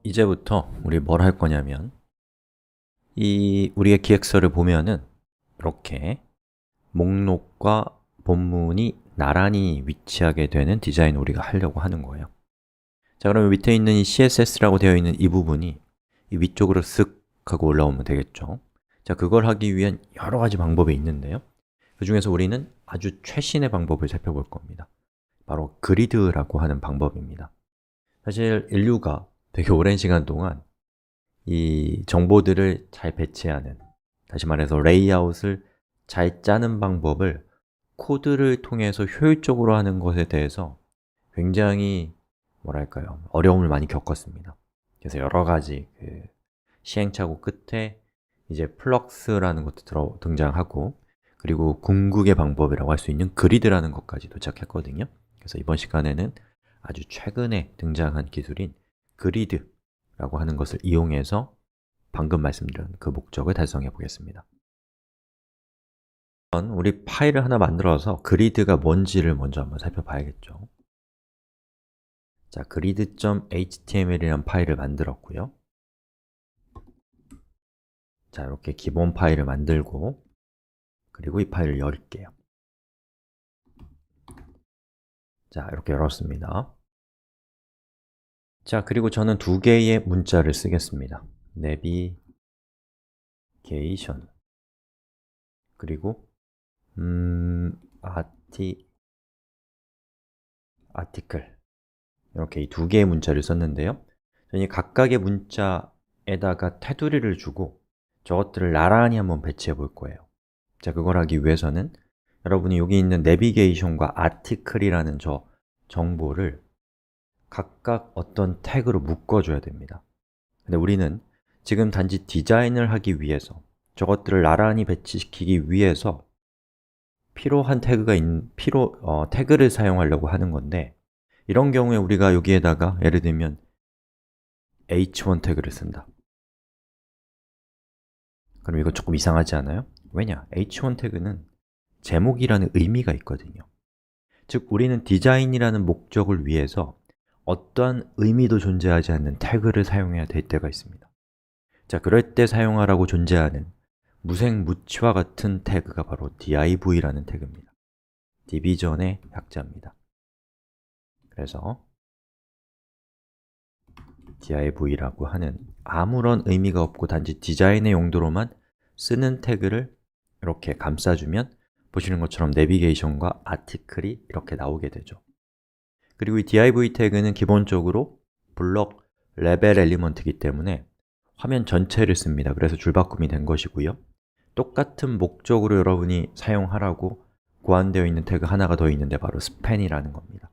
이제부터 우리 뭘 할 거냐면 우리의 기획서를 보면은 이렇게 목록과 본문이 나란히 위치하게 되는 디자인을 우리가 하려고 하는 거예요. 자, 그러면 밑에 있는 이 CSS라고 되어 있는 이 부분이 이 위쪽으로 쓱 하고 올라오면 되겠죠. 자, 그걸 하기 위한 여러 가지 방법이 있는데요. 그 중에서 우리는 아주 최신의 방법을 살펴볼 겁니다. 바로 그리드라고 하는 방법입니다. 사실 인류가 되게 오랜 시간 동안 이 정보들을 잘 배치하는, 다시 말해서 레이아웃을 잘 짜는 방법을 코드를 통해서 효율적으로 하는 것에 대해서 굉장히 뭐랄까요, 어려움을 많이 겪었습니다. 그래서 여러 가지 시행착오 끝에 이제 플럭스라는 것도 등장하고, 그리고 궁극의 방법이라고 할 수 있는 그리드라는 것까지 도착했거든요. 그래서 이번 시간에는 아주 최근에 등장한 기술인 그리드라고 하는 것을 이용해서 방금 말씀드린 그 목적을 달성해 보겠습니다. 우리 파일을 하나 만들어서 그리드가 뭔지를 먼저 한번 살펴봐야겠죠. 자, grid.html이라는 파일을 만들었고요. 자, 이렇게 기본 파일을 만들고, 그리고 이 파일을 열게요. 자, 이렇게 열었습니다. 자, 그리고 저는 두 개의 문자를 쓰겠습니다. navigation 그리고 article 이렇게 이 두 개의 문자를 썼는데요. 저는 이 각각의 문자에다가 테두리를 주고 저것들을 나란히 한번 배치해 볼 거예요. 자, 그걸 하기 위해서는 여러분이 여기 있는 내비게이션과 article이라는 저 정보를 각각 어떤 태그로 묶어줘야 됩니다. 근데 우리는 지금 단지 디자인을 하기 위해서, 저것들을 나란히 배치시키기 위해서 필요한 태그를 사용하려고 하는 건데, 이런 경우에 우리가 여기에다가 예를 들면 h1 태그를 쓴다. 그럼 이거 조금 이상하지 않아요? 왜냐? h1 태그는 제목이라는 의미가 있거든요. 즉, 우리는 디자인이라는 목적을 위해서 어떠한 의미도 존재하지 않는 태그를 사용해야 될 때가 있습니다. 자, 그럴 때 사용하라고 존재하는 무생무치와 같은 태그가 바로 div라는 태그입니다. 디비전의 약자입니다. 그래서 div라고 하는 아무런 의미가 없고 단지 디자인의 용도로만 쓰는 태그를 이렇게 감싸주면 보시는 것처럼 내비게이션과 아티클이 이렇게 나오게 되죠. 그리고 이 div 태그는 기본적으로 블록 레벨 엘리먼트이기 때문에 화면 전체를 씁니다. 그래서 줄바꿈이 된 것이고요. 똑같은 목적으로 여러분이 사용하라고 고안되어 있는 태그 하나가 더 있는데 바로 span이라는 겁니다.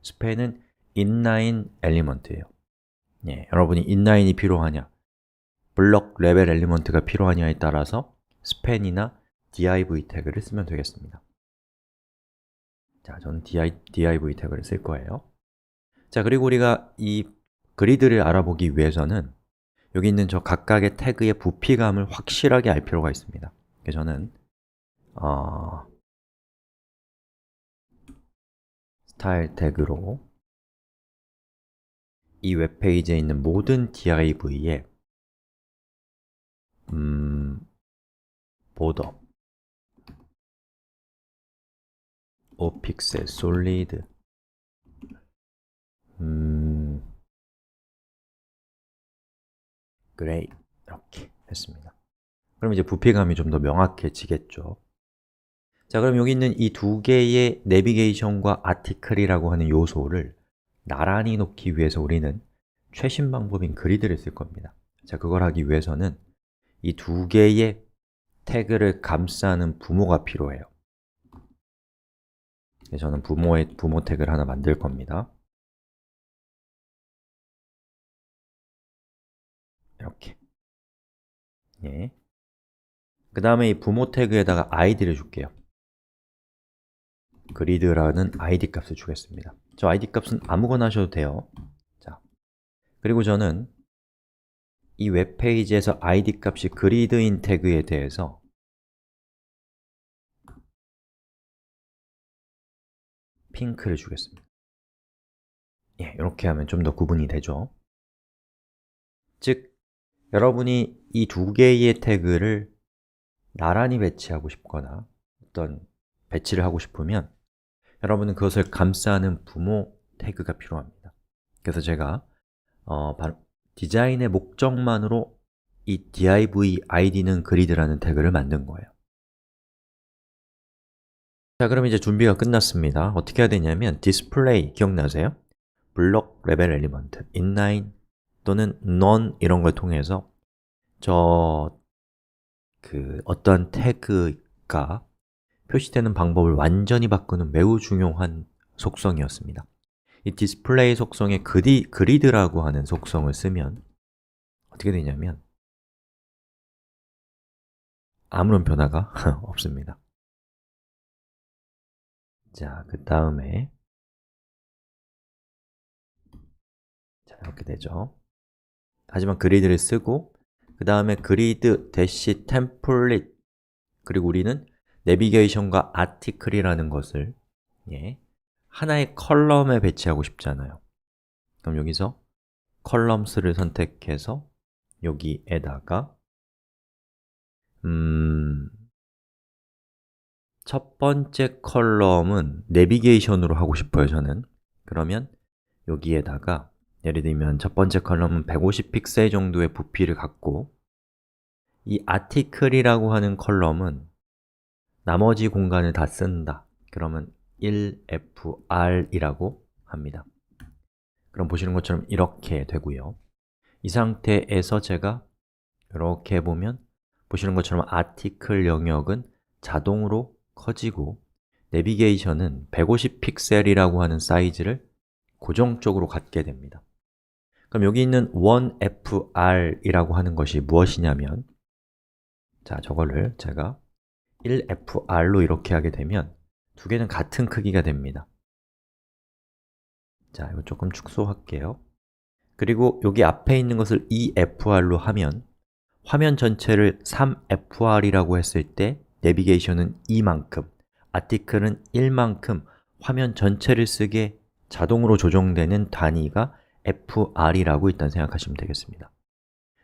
span은 inline element예요. 예, 여러분이 inline이 필요하냐, 블록 레벨 엘리먼트가 필요하냐에 따라서 span이나 div 태그를 쓰면 되겠습니다. 자, 저는 div 태그를 쓸 거예요. 자, 그리고 우리가 이 그리드를 알아보기 위해서는 여기 있는 저 각각의 태그의 부피감을 확실하게 알 필요가 있습니다. 그래서 저는 스타일 태그로 이 웹페이지에 있는 모든 div에 border, pixel, solid, gray 이렇게 했습니다. 그럼 이제 부피감이 좀 더 명확해지겠죠. 자, 그럼 여기 있는 이 두 개의 내비게이션과 아티클이라고 하는 요소를 나란히 놓기 위해서 우리는 최신 방법인 그리드를 쓸 겁니다. 자, 그걸 하기 위해서는 이 두 개의 태그를 감싸는 부모가 필요해요. 그래서 저는 부모 태그를 하나 만들 겁니다. 이렇게. 예. 그 다음에 이 부모 태그에다가 id를 줄게요. 그리드라는 id 값을 주겠습니다. 저 id 값은 아무거나 하셔도 돼요. 자, 그리고 저는 이 웹페이지에서 id 값이 그리드인 태그에 대해서 핑크를 주겠습니다. 예, 이렇게 하면 좀 더 구분이 되죠. 즉, 여러분이 이 두 개의 태그를 나란히 배치하고 싶거나 어떤 배치를 하고 싶으면 여러분은 그것을 감싸는 부모 태그가 필요합니다. 그래서 제가 바로 디자인의 목적만으로 이 div id는 그리드라는 태그를 만든 거예요. 자, 그럼 이제 준비가 끝났습니다. 어떻게 해야 되냐면 display 기억나세요? 블록 레벨 엘리먼트, inline 또는 none 이런 걸 통해서 어떤 태그가 표시되는 방법을 완전히 바꾸는 매우 중요한 속성이었습니다. 이 디스플레이 속성에 그리드라고 하는 속성을 쓰면 어떻게 되냐면 아무런 변화가 없습니다. 자, 그 다음에 이렇게 되죠. 하지만 그리드를 쓰고 그 다음에 그리드 대시 템플릿 그리고 우리는 내비게이션과 아티클이라는 것을 하나의 컬럼에 배치하고 싶잖아요. 그럼 여기서 컬럼스를 선택해서 여기에다가 첫 번째 컬럼은 내비게이션으로 하고 싶어요, 저는. 그러면 여기에다가 예를 들면 첫 번째 컬럼은 150픽셀 정도의 부피를 갖고 이 아티클이라고 하는 컬럼은 나머지 공간을 다 쓴다. 그러면 1fr이라고 합니다. 그럼 보시는 것처럼 이렇게 되고요. 이 상태에서 제가 이렇게 보면 보시는 것처럼 아티클 영역은 자동으로 커지고 내비게이션은 150픽셀이라고 하는 사이즈를 고정적으로 갖게 됩니다. 그럼 여기 있는 1fr이라고 하는 것이 무엇이냐면 자, 저거를 제가 1fr로 이렇게 하게 되면 두 개는 같은 크기가 됩니다. 자, 이거 조금 축소할게요. 그리고 여기 앞에 있는 것을 2fr로 하면 화면 전체를 3fr이라고 했을 때 내비게이션은 2만큼, 아티클은 1만큼 화면 전체를 쓰게 자동으로 조정되는 단위가 fr이라고 일단 생각하시면 되겠습니다.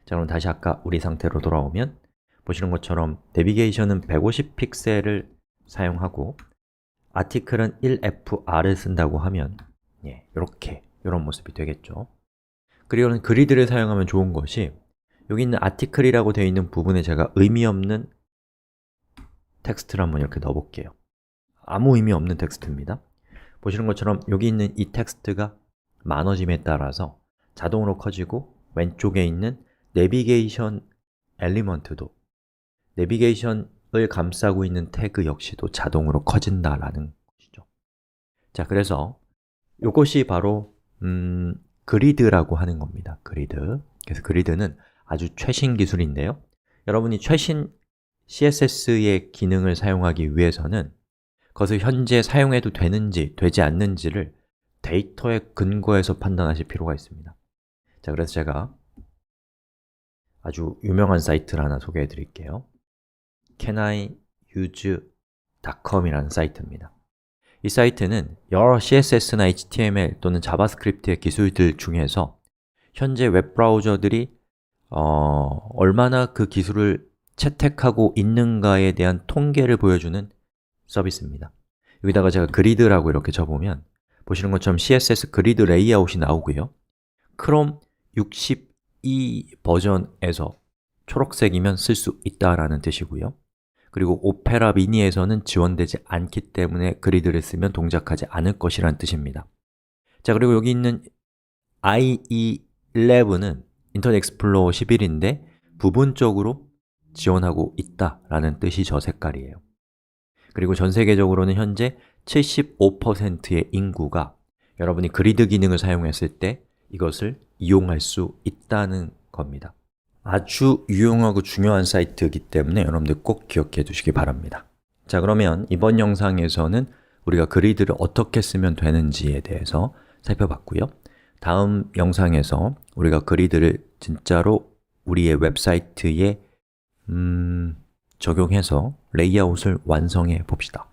자, 그럼 다시 아까 우리 상태로 돌아오면 보시는 것처럼 내비게이션은 150픽셀을 사용하고 아티클은 1fr를 쓴다고 하면 이런 모습이 되겠죠. 그리고 그리드를 사용하면 좋은 것이 여기 있는 아티클이라고 되어 있는 부분에 제가 의미 없는 텍스트를 한번 이렇게 넣어볼게요. 아무 의미 없는 텍스트입니다. 보시는 것처럼 여기 있는 이 텍스트가 많아짐에 따라서 자동으로 커지고 왼쪽에 있는 내비게이션 엘리먼트도 내비게이션을 감싸고 있는 태그 역시도 자동으로 커진다라는 것이죠. 자, 그래서 이것이 바로 그리드라고 하는 겁니다. 그리드. 그래서 그리드는 아주 최신 기술인데요. 여러분이 최신 CSS의 기능을 사용하기 위해서는 그것을 현재 사용해도 되는지, 되지 않는지를 데이터에 근거해서 판단하실 필요가 있습니다. 자, 그래서 제가 아주 유명한 사이트를 하나 소개해 드릴게요. caniuse.com이라는 사이트입니다. 이 사이트는 여러 CSS나 HTML 또는 자바스크립트의 기술들 중에서 현재 웹브라우저들이 얼마나 그 기술을 채택하고 있는가에 대한 통계를 보여주는 서비스입니다. 여기다가 제가 그리드라고 이렇게 쳐보면 보시는 것처럼 CSS 그리드 레이아웃이 나오고요. 크롬 62 버전에서 초록색이면 쓸 수 있다라는 뜻이고요. 그리고 오페라 미니에서는 지원되지 않기 때문에 그리드를 쓰면 동작하지 않을 것이라는 뜻입니다. 자, 그리고 여기 있는 IE11은 인터넷 익스플로러 11인데 부분적으로 지원하고 있다라는 뜻이 저 색깔이에요. 그리고 전 세계적으로는 현재 75%의 인구가 여러분이 그리드 기능을 사용했을 때 이것을 이용할 수 있다는 겁니다. 아주 유용하고 중요한 사이트이기 때문에 여러분들 꼭 기억해 두시기 바랍니다. 자, 그러면 이번 영상에서는 우리가 그리드를 어떻게 쓰면 되는지에 대해서 살펴봤고요. 다음 영상에서 우리가 그리드를 진짜로 우리의 웹사이트에 적용해서 레이아웃을 완성해 봅시다.